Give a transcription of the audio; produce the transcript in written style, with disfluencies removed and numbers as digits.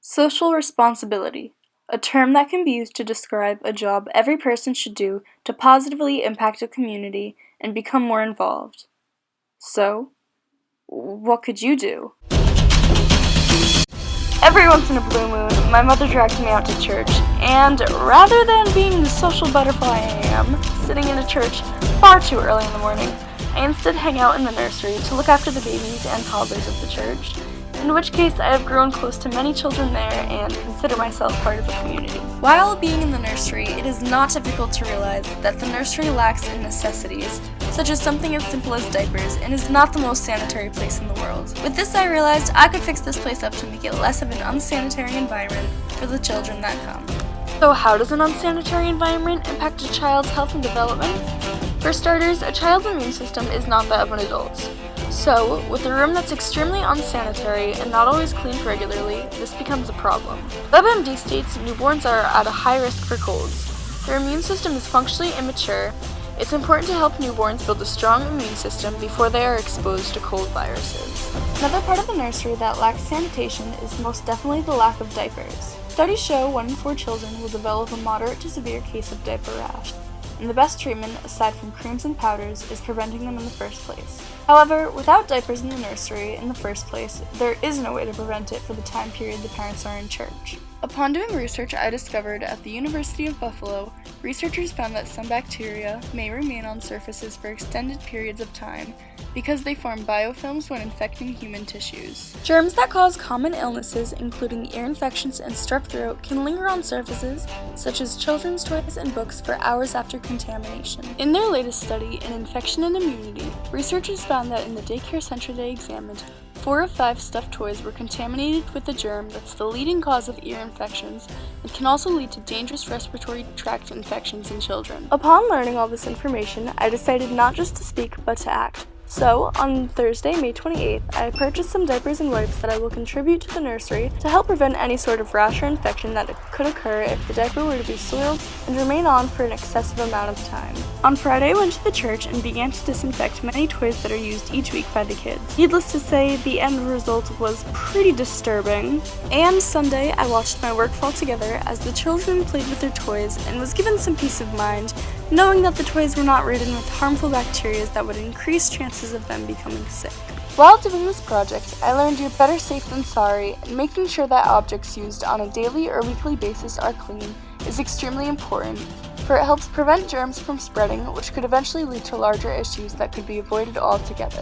Social responsibility, a term that can be used to describe a job every person should do to positively impact a community and become more involved. So, what could you do? Every once in a blue moon, my mother drags me out to church, and rather than being the social butterfly I am, sitting in a church far too early in the morning, I instead hang out in the nursery to look after the babies and toddlers of the church, in which case I have grown close to many children there and consider myself part of the community. While being in the nursery, it is not difficult to realize that the nursery lacks in necessities, such as something as simple as diapers, and is not the most sanitary place in the world. With this, I realized I could fix this place up to make it less of an unsanitary environment for the children that come. So how does an unsanitary environment impact a child's health and development? For starters, a child's immune system is not that of an adult's. So, with a room that's extremely unsanitary and not always cleaned regularly, this becomes a problem. WebMD states newborns are at a high risk for colds. Their immune system is functionally immature. It's important to help newborns build a strong immune system before they are exposed to cold viruses. Another part of the nursery that lacks sanitation is most definitely the lack of diapers. Studies show 1 in 4 children will develop a moderate to severe case of diaper rash, and the best treatment, aside from creams and powders, is preventing them in the first place. However, without diapers in the nursery in the first place, there is no way to prevent it for the time period the parents are in church. Upon doing research I discovered at the University of Buffalo, researchers found that some bacteria may remain on surfaces for extended periods of time because they form biofilms when infecting human tissues. Germs that cause common illnesses, including ear infections and strep throat, can linger on surfaces, such as children's toys and books, for hours after contamination. In their latest study in infection and immunity, researchers found that in the daycare center they examined, 4 of 5 stuffed toys were contaminated with a germ that's the leading cause of ear infections and can also lead to dangerous respiratory tract infections in children. Upon learning all this information, I decided not just to speak, but to act. So, on Thursday, May 28th, I purchased some diapers and wipes that I will contribute to the nursery to help prevent any sort of rash or infection that could occur if the diaper were to be soiled and remain on for an excessive amount of time. On Friday, I went to the church and began to disinfect many toys that are used each week by the kids. Needless to say, the end result was pretty disturbing. And Sunday, I watched my work fall together as the children played with their toys and was given some peace of mind, knowing that the toys were not ridden with harmful bacteria that would increase chances of them becoming sick. While doing this project, I learned you're better safe than sorry, and making sure that objects used on a daily or weekly basis are clean is extremely important, for it helps prevent germs from spreading, which could eventually lead to larger issues that could be avoided altogether.